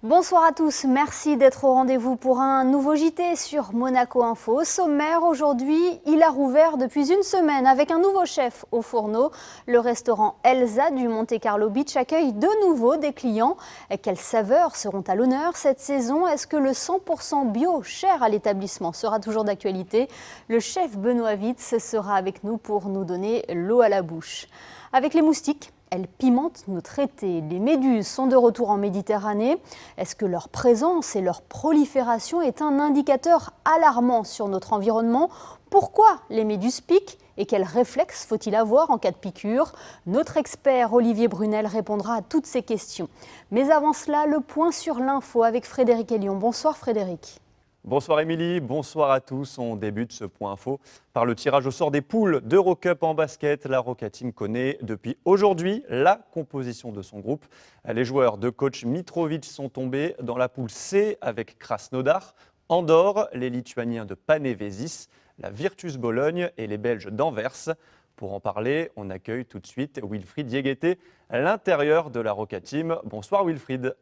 Bonsoir à tous, merci d'être au rendez-vous pour un nouveau JT sur Monaco Info. Au sommaire, aujourd'hui, il a rouvert depuis une semaine avec un nouveau chef au fourneau. Le restaurant Elsa du Monte Carlo Beach accueille de nouveau des clients. Quelles saveurs seront à l'honneur cette saison? Est-ce que le 100% bio cher à l'établissement sera toujours d'actualité? Le chef Benoît Witz sera avec nous pour nous donner l'eau à la bouche. Avec les moustiques, elles pimentent notre été. Les méduses sont de retour en Méditerranée. Est-ce que leur présence et leur prolifération est un indicateur alarmant sur notre environnement? Pourquoi les méduses piquent et quels réflexes faut-il avoir en cas de piqûre? Notre expert Olivier Brunel répondra à toutes ces questions. Mais avant cela, le point sur l'info avec Frédéric Elion. Bonsoir Frédéric. Bonsoir Émilie, bonsoir à tous. On débute ce point info par le tirage au sort des poules d'Eurocup en basket. La Roca Team connaît depuis aujourd'hui la composition de son groupe. Les joueurs de coach Mitrovic sont tombés dans la poule C avec Krasnodar, Andorre, les Lituaniens de Panevėžys, la Virtus Bologne et les Belges d'Anvers. Pour en parler, on accueille tout de suite Wilfried Diégueté à l'intérieur de la Roca Team. Bonsoir Wilfried.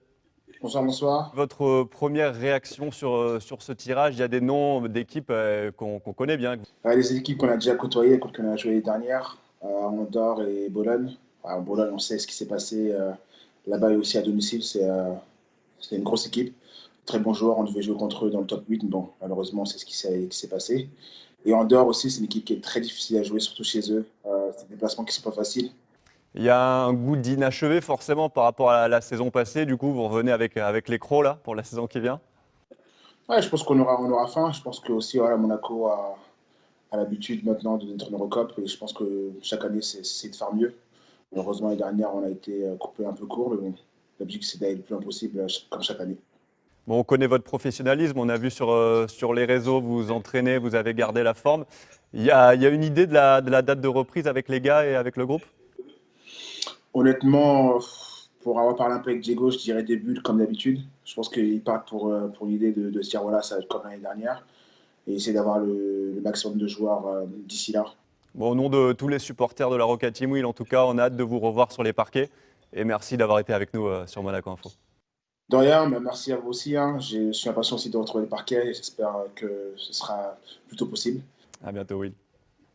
Bonsoir, bonsoir. Votre première réaction sur ce tirage, il y a des noms d'équipes qu'on connaît bien. Les équipes qu'on a déjà côtoyées, qu'on a joué l'année dernière, Andorre et Bologne. Bologne, on sait ce qui s'est passé là-bas et aussi à domicile. C'est une grosse équipe, très bons joueurs. On devait jouer contre eux dans le top 8. Bon, malheureusement, c'est ce qui s'est passé. Et Andorre aussi, c'est une équipe qui est très difficile à jouer, surtout chez eux. C'est des déplacements qui ne sont pas faciles. Il y a un goût d'inachevé forcément par rapport à la saison passée. Du coup, vous revenez avec les Crocs là pour la saison qui vient. Ouais, je pense qu'on aura faim. Je pense que aussi Monaco a l'habitude maintenant d'être en Eurocup et je pense que chaque année c'est de faire mieux. Malheureusement l'année dernière on a été coupé un peu court, mais bon, l'objectif c'est d'aller le plus loin possible comme chaque année. Bon, on connaît votre professionnalisme, on a vu sur les réseaux, vous vous entraînez, vous avez gardé la forme. Il y a une idée de la date de reprise avec les gars et avec le groupe? Honnêtement, pour avoir parlé un peu avec Diego, je dirais début comme d'habitude. Je pense qu'il part pour l'idée de se dire voilà, ça va être comme l'année dernière et essayer d'avoir le maximum de joueurs d'ici là. Bon, au nom de tous les supporters de la Roca Team Wheel, en tout cas, on a hâte de vous revoir sur les parquets. Et merci d'avoir été avec nous sur Monaco Info. De rien, mais merci à vous aussi. Je suis impatient aussi de retrouver le parquet et j'espère que ce sera plutôt possible. À bientôt, Will.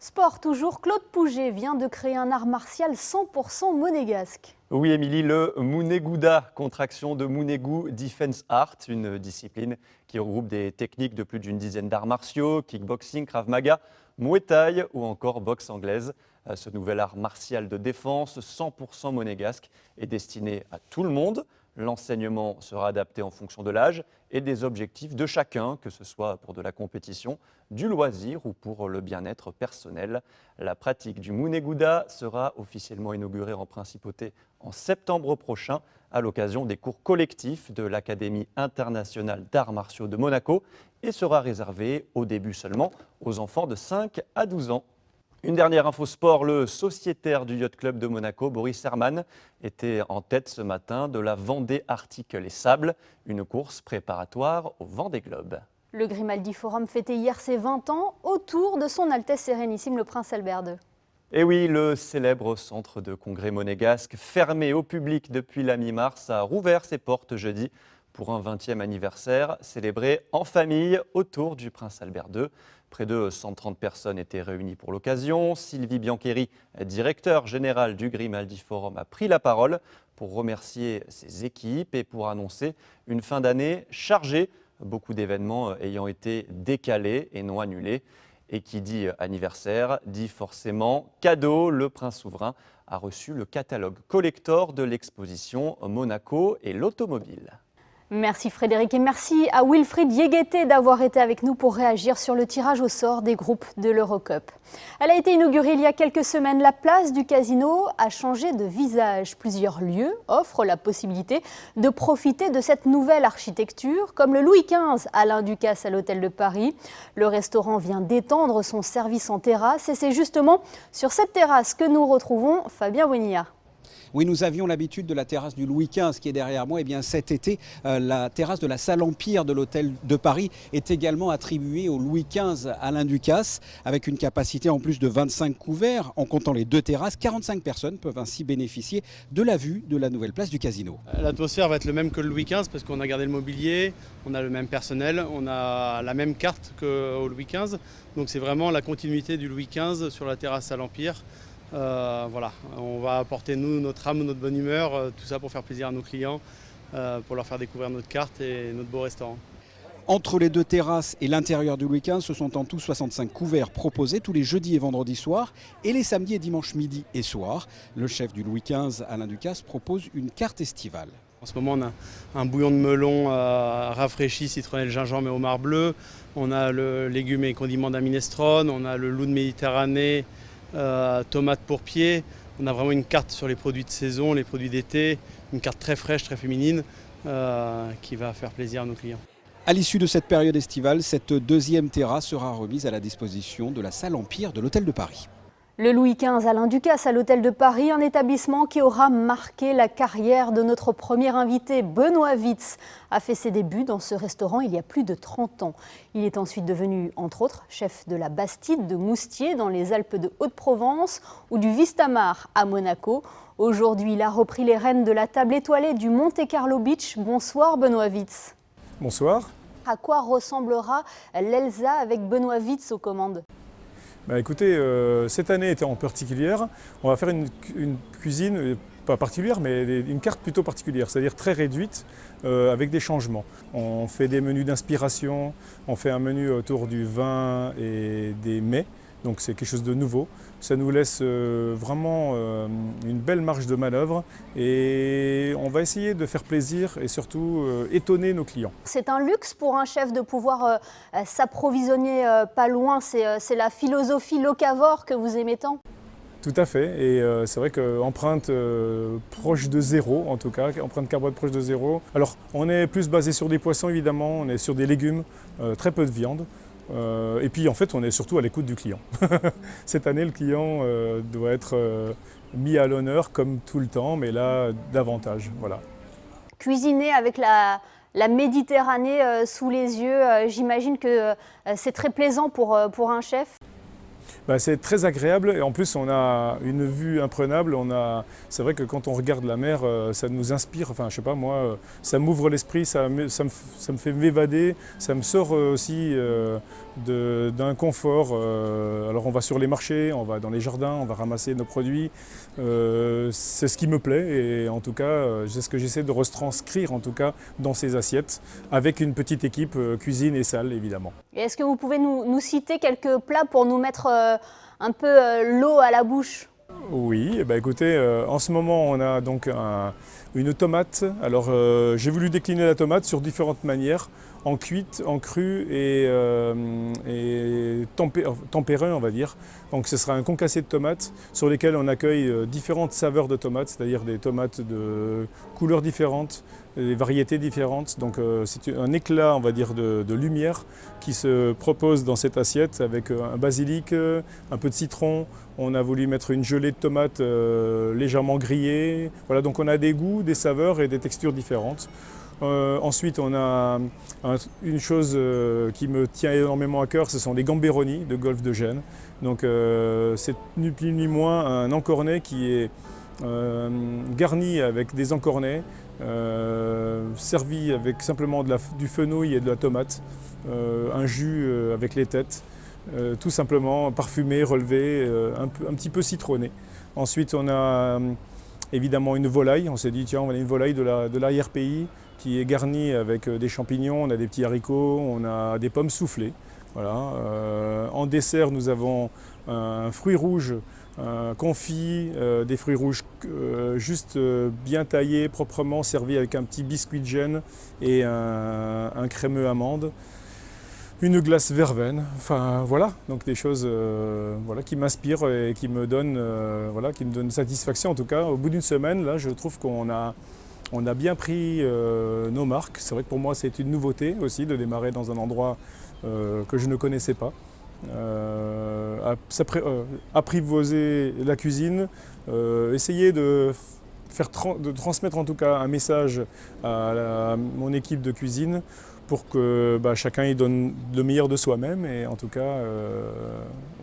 Sport toujours, Claude Pouget vient de créer un art martial 100% monégasque. Oui, Émilie, le Muneguda, contraction de Munegu Defense Art, une discipline qui regroupe des techniques de plus d'une dizaine d'arts martiaux, kickboxing, krav maga, muay thai ou encore boxe anglaise. Ce nouvel art martial de défense 100% monégasque est destiné à tout le monde. L'enseignement sera adapté en fonction de l'âge et des objectifs de chacun, que ce soit pour de la compétition, du loisir ou pour le bien-être personnel. La pratique du Muneguda sera officiellement inaugurée en principauté en septembre prochain à l'occasion des cours collectifs de l'Académie internationale d'arts martiaux de Monaco et sera réservée au début seulement aux enfants de 5 à 12 ans. Une dernière info sport, le sociétaire du Yacht Club de Monaco, Boris Herrmann, était en tête ce matin de la Vendée Arctic Les Sables, une course préparatoire au Vendée Globe. Le Grimaldi Forum fêtait hier ses 20 ans autour de son Altesse Sérénissime le Prince Albert II. Et oui, le célèbre centre de congrès monégasque, fermé au public depuis la mi-mars, a rouvert ses portes jeudi pour un 20e anniversaire célébré en famille autour du Prince Albert II. Près de 130 personnes étaient réunies pour l'occasion. Sylvie Biancheri, directeur général du Grimaldi Forum, a pris la parole pour remercier ses équipes et pour annoncer une fin d'année chargée, beaucoup d'événements ayant été décalés et non annulés. Et qui dit anniversaire dit forcément cadeau. Le prince souverain a reçu le catalogue collector de l'exposition Monaco et l'automobile. Merci Frédéric et merci à Wilfried Diégueté d'avoir été avec nous pour réagir sur le tirage au sort des groupes de l'Eurocup. Elle a été inaugurée il y a quelques semaines. La place du casino a changé de visage. Plusieurs lieux offrent la possibilité de profiter de cette nouvelle architecture, comme le Louis XV Alain Ducasse à l'Hôtel de Paris. Le restaurant vient d'étendre son service en terrasse et c'est justement sur cette terrasse que nous retrouvons Fabien Bonilla. Oui, nous avions l'habitude de la terrasse du Louis XV qui est derrière moi. Et bien cet été, la terrasse de la salle Empire de l'hôtel de Paris est également attribuée au Louis XV Alain Ducasse, avec une capacité en plus de 25 couverts. En comptant les 2 terrasses, 45 personnes peuvent ainsi bénéficier de la vue de la nouvelle place du Casino. L'atmosphère va être le même que le Louis XV parce qu'on a gardé le mobilier, on a le même personnel, on a la même carte qu'au Louis XV. Donc c'est vraiment la continuité du Louis XV sur la terrasse à l'Empire. Voilà, on va apporter nous, notre âme, notre bonne humeur, tout ça pour faire plaisir à nos clients, pour leur faire découvrir notre carte et notre beau restaurant. Entre les 2 terrasses et l'intérieur du Louis XV, ce sont en tout 65 couverts proposés tous les jeudis et vendredis soirs et les samedis et dimanches midi et soir. Le chef du Louis XV, Alain Ducasse, propose une carte estivale. En ce moment, on a un bouillon de melon rafraîchi, citronnelle, gingembre et homard bleu. On a le légumes et condiments d'un minestrone. On a le loup de Méditerranée, tomates pourpier. On a vraiment une carte sur les produits de saison, les produits d'été. Une carte très fraîche, très féminine, qui va faire plaisir à nos clients. À l'issue de cette période estivale, cette 2e terrasse sera remise à la disposition de la salle Empire de l'hôtel de Paris. Le Louis XV Alain Ducasse à l'hôtel de Paris, un établissement qui aura marqué la carrière de notre premier invité. Benoît Witz a fait ses débuts dans ce restaurant il y a plus de 30 ans. Il est ensuite devenu, entre autres, chef de la Bastide de Moustier dans les Alpes de Haute-Provence ou du Vistamar à Monaco. Aujourd'hui, il a repris les rênes de la table étoilée du Monte Carlo Beach. Bonsoir Benoît Witz. Bonsoir. À quoi ressemblera l'Elsa avec Benoît Witz aux commandes ? Écoutez, cette année était en particulière. On va faire une cuisine, pas particulière, mais une carte plutôt particulière, c'est-à-dire très réduite, avec des changements. On fait des menus d'inspiration, on fait un menu autour du vin et des mets, donc c'est quelque chose de nouveau. Ça nous laisse vraiment une belle marge de manœuvre et on va essayer de faire plaisir et surtout étonner nos clients. C'est un luxe pour un chef de pouvoir s'approvisionner pas loin, c'est la philosophie locavore que vous aimez tant. Tout à fait, et c'est vrai qu'empreinte proche de zéro, en tout cas, empreinte carbone proche de zéro. Alors on est plus basé sur des poissons évidemment, on est sur des légumes, très peu de viande. Et puis en fait on est surtout à l'écoute du client. Cette année le client doit être mis à l'honneur comme tout le temps, mais là davantage. Voilà. Cuisiner avec la Méditerranée sous les yeux, j'imagine que c'est très plaisant pour un chef. C'est très agréable et en plus on a une vue imprenable. C'est vrai que quand on regarde la mer, ça nous inspire, enfin je sais pas moi, ça m'ouvre l'esprit, ça me fait m'évader, ça me sort aussi d'un confort. Alors on va sur les marchés, on va dans les jardins, on va ramasser nos produits. C'est ce qui me plaît et en tout cas c'est ce que j'essaie de retranscrire en tout cas dans ces assiettes avec une petite équipe cuisine et salle évidemment. Et est-ce que vous pouvez nous citer quelques plats pour nous mettre un peu l'eau à la bouche ? Oui, écoutez, en ce moment on a donc une tomate. Alors j'ai voulu décliner la tomate sur différentes manières, en cuite, en crue et tempérée on va dire. Donc ce sera un concassé de tomates sur lesquels on accueille différentes saveurs de tomates, c'est-à-dire des tomates de couleurs différentes, des variétés différentes. Donc c'est un éclat on va dire de lumière qui se propose dans cette assiette avec un basilic, un peu de citron. On a voulu mettre une gelée de tomates légèrement grillée. Voilà, donc on a des goûts, des saveurs et des textures différentes. Ensuite, on a une chose qui me tient énormément à cœur, ce sont les gamberoni de Golfe de Gênes. Donc c'est ni plus ni moins un encornet qui est garni avec des encornets, servi avec simplement du fenouil et de la tomate, un jus avec les têtes. Tout simplement parfumé, relevé, un petit peu citronné. Ensuite on a évidemment une volaille, on s'est dit tiens on va une volaille de l'arrière-pays qui est garnie avec des champignons, on a des petits haricots, on a des pommes soufflées. Voilà. En dessert nous avons un fruit rouge confit, des fruits rouges juste bien taillés, proprement servis avec un petit biscuit de gêne et un crémeux amande. Une glace verveine, enfin voilà, donc des choses voilà, qui m'inspirent et qui me donnent satisfaction en tout cas. Au bout d'une semaine, là, je trouve qu'on a bien pris nos marques. C'est vrai que pour moi c'est une nouveauté aussi de démarrer dans un endroit que je ne connaissais pas. Apprivoiser la cuisine, essayer de de transmettre en tout cas un message à mon équipe de cuisine pour que chacun y donne le meilleur de soi-même et en tout cas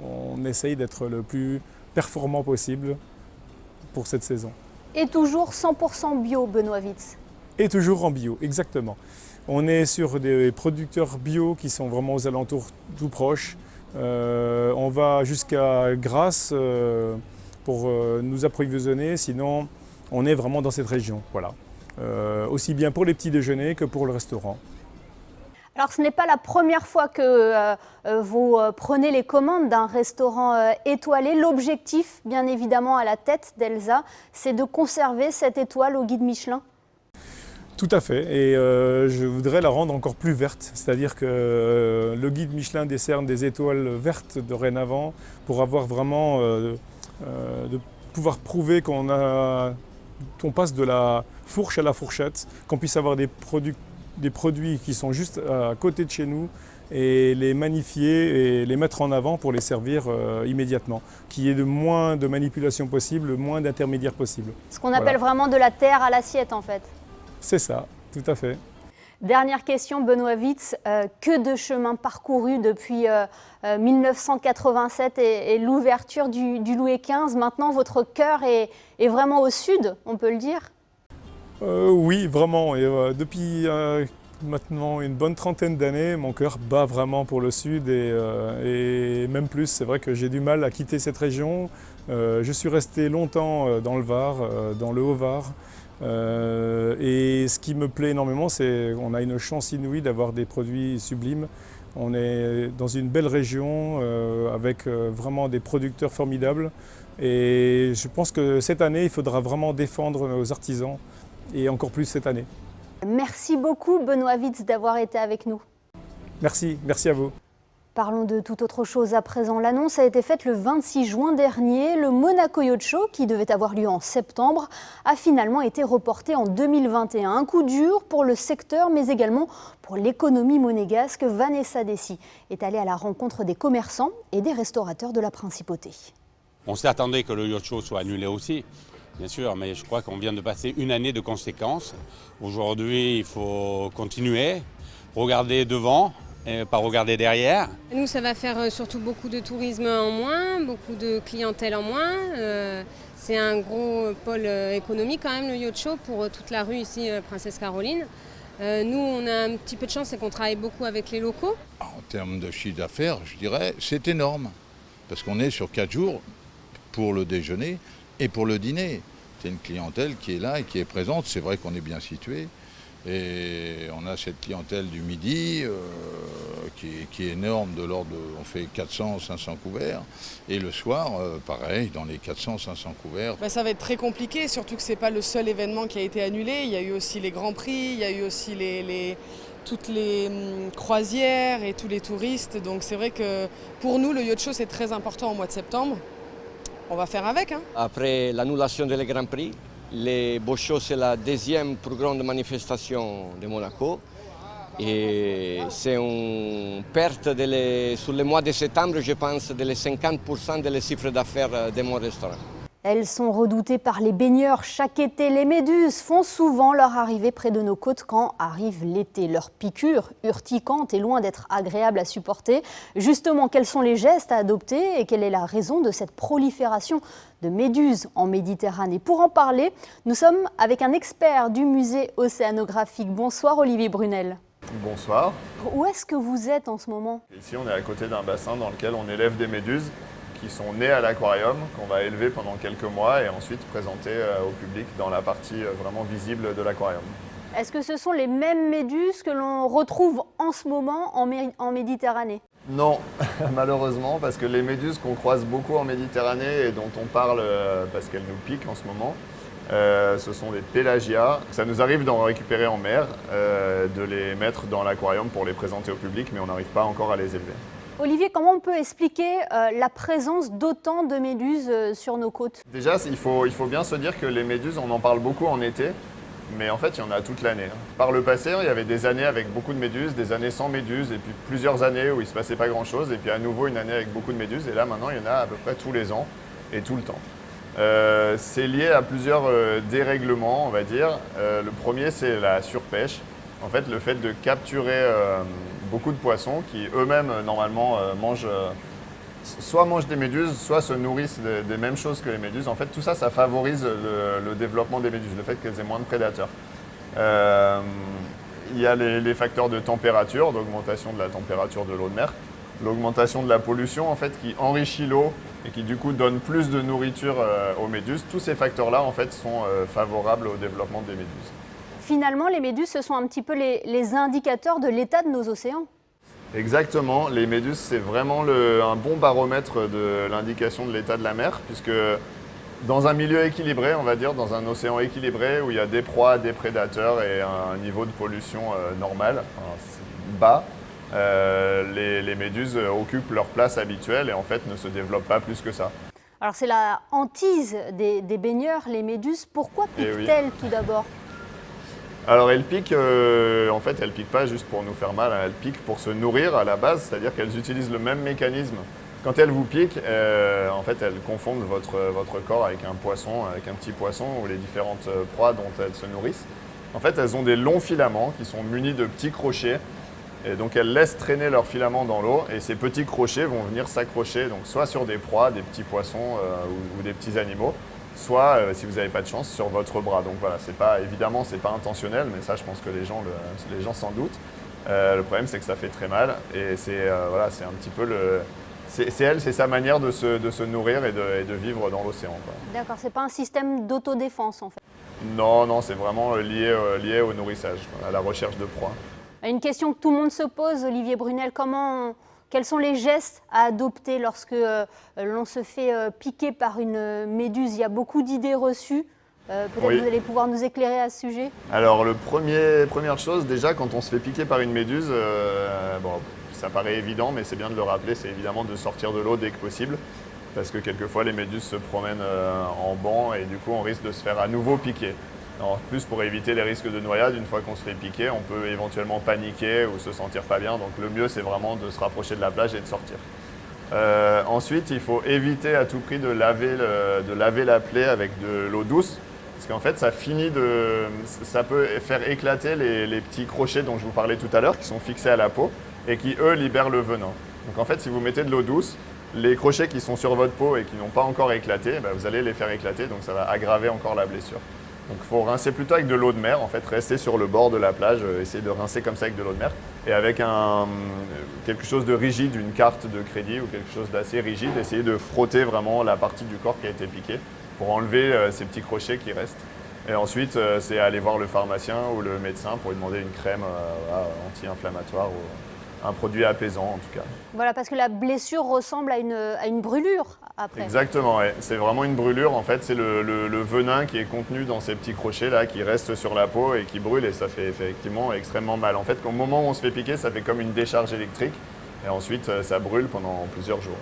on essaye d'être le plus performant possible pour cette saison. Et toujours 100% bio, Benoît Witz. Et toujours en bio, exactement. On est sur des producteurs bio qui sont vraiment aux alentours tout proches. On va jusqu'à Grasse pour nous approvisionner, sinon on est vraiment dans cette région. Voilà. Aussi bien pour les petits déjeuners que pour le restaurant. Alors ce n'est pas la première fois que vous prenez les commandes d'un restaurant étoilé. L'objectif, bien évidemment, à la tête d'Elsa, c'est de conserver cette étoile au guide Michelin. Tout à fait, et je voudrais la rendre encore plus verte, c'est-à-dire que le guide Michelin décerne des étoiles vertes dorénavant pour avoir vraiment de pouvoir prouver qu'on passe de la fourche à la fourchette, qu'on puisse avoir des produits qui sont juste à côté de chez nous et les magnifier et les mettre en avant pour les servir immédiatement, qu'il y ait le moins de manipulation possible, le moins d'intermédiaires possible. Ce qu'on appelle vraiment de la terre à l'assiette en fait. C'est ça, tout à fait. Dernière question, Benoît Witz. Que de chemin parcouru depuis 1987 et l'ouverture du Louis XV. Maintenant, votre cœur est vraiment au sud, on peut le dire? Oui, vraiment. Et, depuis maintenant une bonne trentaine d'années, mon cœur bat vraiment pour le sud et même plus. C'est vrai que j'ai du mal à quitter cette région. Je suis resté longtemps dans le Var, dans le Haut-Var. Et ce qui me plaît énormément, c'est qu'on a une chance inouïe d'avoir des produits sublimes. On est dans une belle région avec vraiment des producteurs formidables. Et je pense que cette année, il faudra vraiment défendre nos artisans et encore plus cette année. Merci beaucoup, Benoît Witz, d'avoir été avec nous. Merci à vous. Parlons de toute autre chose à présent. L'annonce a été faite le 26 juin dernier. Le Monaco Yacht Show, qui devait avoir lieu en septembre, a finalement été reporté en 2021. Un coup dur pour le secteur, mais également pour l'économie monégasque. Vanessa Dessy est allée à la rencontre des commerçants et des restaurateurs de la Principauté. On s'attendait que le Yacht Show soit annulé aussi, bien sûr, mais je crois qu'on vient de passer une année de conséquences. Aujourd'hui, il faut continuer, regarder devant, et pas regarder derrière. Nous, ça va faire surtout beaucoup de tourisme en moins, beaucoup de clientèle en moins. C'est un gros pôle économique quand même, le Yacht Show, pour toute la rue ici, Princesse Caroline. Nous, on a un petit peu de chance, c'est qu'on travaille beaucoup avec les locaux. En termes de chiffre d'affaires, je dirais, c'est énorme. Parce qu'on est sur 4 jours pour le déjeuner et pour le dîner. C'est une clientèle qui est là et qui est présente. C'est vrai qu'on est bien situé. Et on a cette clientèle du midi qui est énorme, de l'ordre de, on fait 400-500 couverts. Et le soir, pareil, dans les 400-500 couverts. Ça va être très compliqué, surtout que ce n'est pas le seul événement qui a été annulé. Il y a eu aussi les Grands Prix, il y a eu aussi toutes les croisières et tous les touristes. Donc c'est vrai que pour nous, le Yacht Show, c'est très important au mois de septembre. On va faire avec. Après l'annulation des Grands Prix, le Yacht Show, c'est la deuxième plus grande manifestation de Monaco. Et c'est une perte sur le mois de septembre, je pense, de 50% des chiffres d'affaires de mon restaurant. Elles sont redoutées par les baigneurs. Chaque été, les méduses font souvent leur arrivée près de nos côtes quand arrive l'été. Leur piqûre, urticante et loin d'être agréable à supporter. Justement, quels sont les gestes à adopter et quelle est la raison de cette prolifération de méduses en Méditerranée? Pour en parler, nous sommes avec un expert du musée océanographique. Bonsoir Olivier Brunel. Bonsoir. Où est-ce que vous êtes en ce moment? Ici, on est à côté d'un bassin dans lequel on élève des méduses qui sont nées à l'aquarium, qu'on va élever pendant quelques mois et ensuite présenter au public dans la partie vraiment visible de l'aquarium. Est-ce que ce sont les mêmes méduses que l'on retrouve en ce moment en Méditerranée? Non, malheureusement, parce que les méduses qu'on croise beaucoup en Méditerranée et dont on parle parce qu'elles nous piquent en ce moment, ce sont des pélagias. Ça nous arrive d'en récupérer en mer, de les mettre dans l'aquarium pour les présenter au public, mais on n'arrive pas encore à les élever. Olivier, comment on peut expliquer la présence d'autant de méduses sur nos côtes? Déjà, il faut bien se dire que les méduses, on en parle beaucoup en été, mais en fait, il y en a toute l'année. Par le passé, il y avait des années avec beaucoup de méduses, des années sans méduses, et puis plusieurs années où il ne se passait pas grand-chose, et puis à nouveau une année avec beaucoup de méduses, et là, maintenant, il y en a à peu près tous les ans et tout le temps. C'est lié à plusieurs dérèglements, on va dire. Le premier, c'est la surpêche. En fait, le fait de capturer beaucoup de poissons qui eux-mêmes, normalement, soit mangent des méduses, soit se nourrissent des mêmes choses que les méduses. En fait, tout ça, ça favorise le développement des méduses, le fait qu'elles aient moins de prédateurs. Il y a les facteurs de température, d'augmentation de la température de l'eau de mer, l'augmentation de la pollution, en fait, qui enrichit l'eau et qui, du coup, donne plus de nourriture aux méduses. Tous ces facteurs-là, en fait, sont favorables au développement des méduses. Finalement, les méduses, ce sont un petit peu les indicateurs de l'état de nos océans. Exactement, les méduses, c'est vraiment un bon baromètre de l'indication de l'état de la mer, puisque dans un milieu équilibré, on va dire, dans un océan équilibré, où il y a des proies, des prédateurs et un niveau de pollution normal, bas, les méduses occupent leur place habituelle et en fait ne se développent pas plus que ça. Alors c'est la hantise des baigneurs, les méduses. Pourquoi piquent-elles tout d'abord ? Alors elles piquent, en fait elles piquent pas juste pour nous faire mal, elles piquent pour se nourrir à la base, c'est-à-dire qu'elles utilisent le même mécanisme. Quand elles vous piquent, en fait elles confondent votre corps avec un poisson, avec un petit poisson ou les différentes proies dont elles se nourrissent. En fait elles ont des longs filaments qui sont munis de petits crochets et donc elles laissent traîner leurs filaments dans l'eau et ces petits crochets vont venir s'accrocher donc soit sur des proies, des petits poissons ou des petits animaux, soit, si vous n'avez pas de chance, sur votre bras. Donc voilà, évidemment, ce n'est pas intentionnel, mais ça, je pense que les gens s'en doutent. Le problème, c'est que ça fait très mal. Et c'est un petit peu c'est sa manière de se nourrir et de vivre dans l'océan. D'accord, ce n'est pas un système d'autodéfense, en fait. Non, c'est vraiment lié au nourrissage, à la recherche de proie. Une question que tout le monde se pose, Olivier Brunel, quels sont les gestes à adopter lorsque l'on se fait piquer par une méduse? Il y a beaucoup d'idées reçues. Peut-être que vous allez pouvoir nous éclairer à ce sujet. Alors, première chose, déjà, quand on se fait piquer par une méduse, ça paraît évident, mais c'est bien de le rappeler, c'est évidemment de sortir de l'eau dès que possible. Parce que quelquefois, les méduses se promènent en banc et du coup, on risque de se faire à nouveau piquer. En plus, pour éviter les risques de noyade, une fois qu'on se fait piquer, on peut éventuellement paniquer ou se sentir pas bien. Donc le mieux, c'est vraiment de se rapprocher de la plage et de sortir. Ensuite, il faut éviter à tout prix de laver la plaie avec de l'eau douce. Parce qu'en fait, ça peut faire éclater les petits crochets dont je vous parlais tout à l'heure, qui sont fixés à la peau et qui, eux, libèrent le venin. Donc en fait, si vous mettez de l'eau douce, les crochets qui sont sur votre peau et qui n'ont pas encore éclaté, vous allez les faire éclater, donc ça va aggraver encore la blessure. Donc il faut rincer plutôt avec de l'eau de mer, en fait, rester sur le bord de la plage, essayer de rincer comme ça avec de l'eau de mer. Et avec quelque chose de rigide, une carte de crédit ou quelque chose d'assez rigide, essayer de frotter vraiment la partie du corps qui a été piquée pour enlever ces petits crochets qui restent. Et ensuite, c'est aller voir le pharmacien ou le médecin pour lui demander une crème anti-inflammatoire ou un produit apaisant en tout cas. Voilà, parce que la blessure ressemble à une brûlure après. Exactement, ouais. C'est vraiment une brûlure. En fait, c'est le venin qui est contenu dans ces petits crochets là qui restent sur la peau et qui brûle et ça fait effectivement extrêmement mal. En fait, au moment où on se fait piquer, ça fait comme une décharge électrique et ensuite ça brûle pendant plusieurs jours.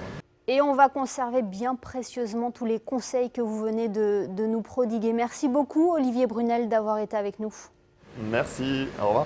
Et on va conserver bien précieusement tous les conseils que vous venez de nous prodiguer. Merci beaucoup Olivier Brunel d'avoir été avec nous. Merci, au revoir.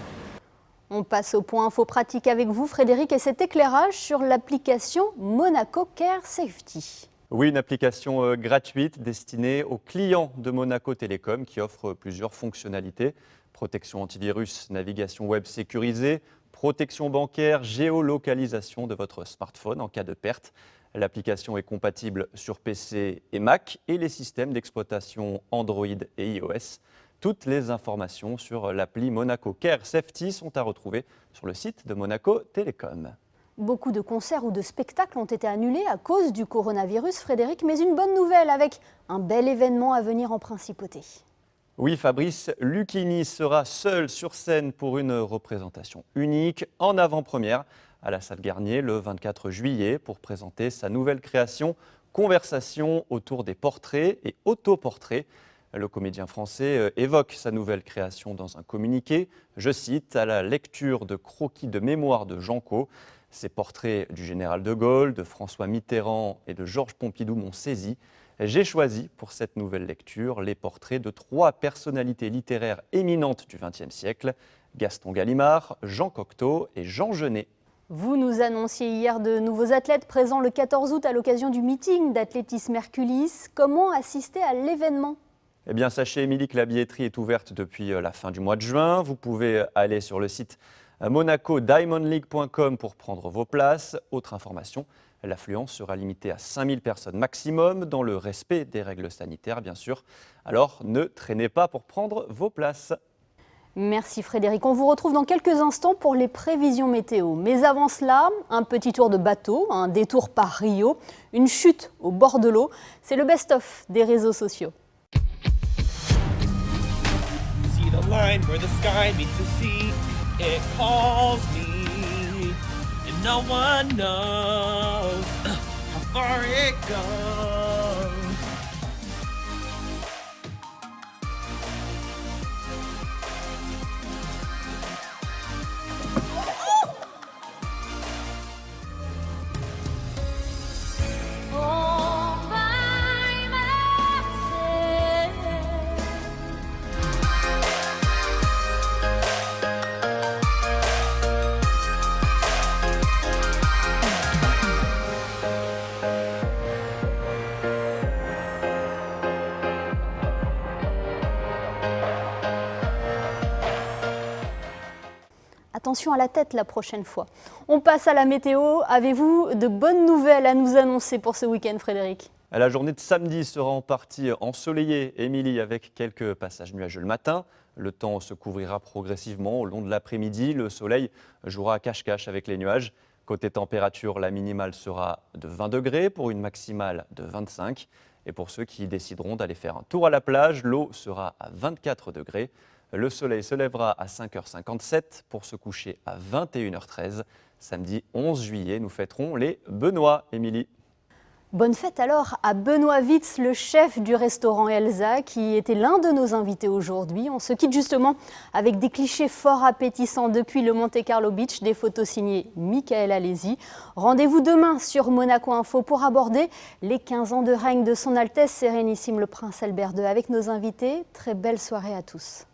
On passe au point info pratique avec vous, Frédéric, et cet éclairage sur l'application Monaco Care Safety. Oui, une application gratuite destinée aux clients de Monaco Télécom qui offre plusieurs fonctionnalités. Protection antivirus, navigation web sécurisée, protection bancaire, géolocalisation de votre smartphone en cas de perte. L'application est compatible sur PC et Mac et les systèmes d'exploitation Android et iOS. Toutes les informations sur l'appli Monaco Care Safety sont à retrouver sur le site de Monaco Télécom. Beaucoup de concerts ou de spectacles ont été annulés à cause du coronavirus, Frédéric, mais une bonne nouvelle avec un bel événement à venir en Principauté. Oui, Fabrice Lucchini sera seul sur scène pour une représentation unique en avant-première à la Salle Garnier le 24 juillet pour présenter sa nouvelle création « Conversation autour des portraits et autoportraits ». Le comédien français évoque sa nouvelle création dans un communiqué. Je cite, à la lecture de croquis de mémoire de Jean Cau. Ces portraits du général de Gaulle, de François Mitterrand et de Georges Pompidou m'ont saisi. J'ai choisi pour cette nouvelle lecture les portraits de 3 personnalités littéraires éminentes du XXe siècle, Gaston Gallimard, Jean Cocteau et Jean Genet. Vous nous annonciez hier de nouveaux athlètes présents le 14 août à l'occasion du meeting d'Athlétisme Herculis. Comment assister à l'événement ? Eh bien, sachez, Émilie, que la billetterie est ouverte depuis la fin du mois de juin. Vous pouvez aller sur le site monacodiamondleague.com pour prendre vos places. Autre information, l'affluence sera limitée à 5000 personnes maximum, dans le respect des règles sanitaires, bien sûr. Alors, ne traînez pas pour prendre vos places. Merci Frédéric. On vous retrouve dans quelques instants pour les prévisions météo. Mais avant cela, un petit tour de bateau, un détour par Rio, une chute au bord de l'eau. C'est le best-of des réseaux sociaux. See the line where the sky meets the sea. It calls me, and no one knows how far it goes. Attention à la tête la prochaine fois. On passe à la météo. Avez-vous de bonnes nouvelles à nous annoncer pour ce week-end, Frédéric ? La journée de samedi sera en partie ensoleillée, Émilie, avec quelques passages nuageux le matin. Le temps se couvrira progressivement au long de l'après-midi. Le soleil jouera à cache-cache avec les nuages. Côté température, la minimale sera de 20 degrés pour une maximale de 25. Et pour ceux qui décideront d'aller faire un tour à la plage, l'eau sera à 24 degrés. Le soleil se lèvera à 5h57 pour se coucher à 21h13. Samedi 11 juillet, nous fêterons les Benoît, Émilie. Bonne fête alors à Benoît Witz, le chef du restaurant Elsa, qui était l'un de nos invités aujourd'hui. On se quitte justement avec des clichés fort appétissants depuis le Monte Carlo Beach, des photos signées Michael Alési. Rendez-vous demain sur Monaco Info pour aborder les 15 ans de règne de son Altesse Sérénissime le Prince Albert II avec nos invités. Très belle soirée à tous.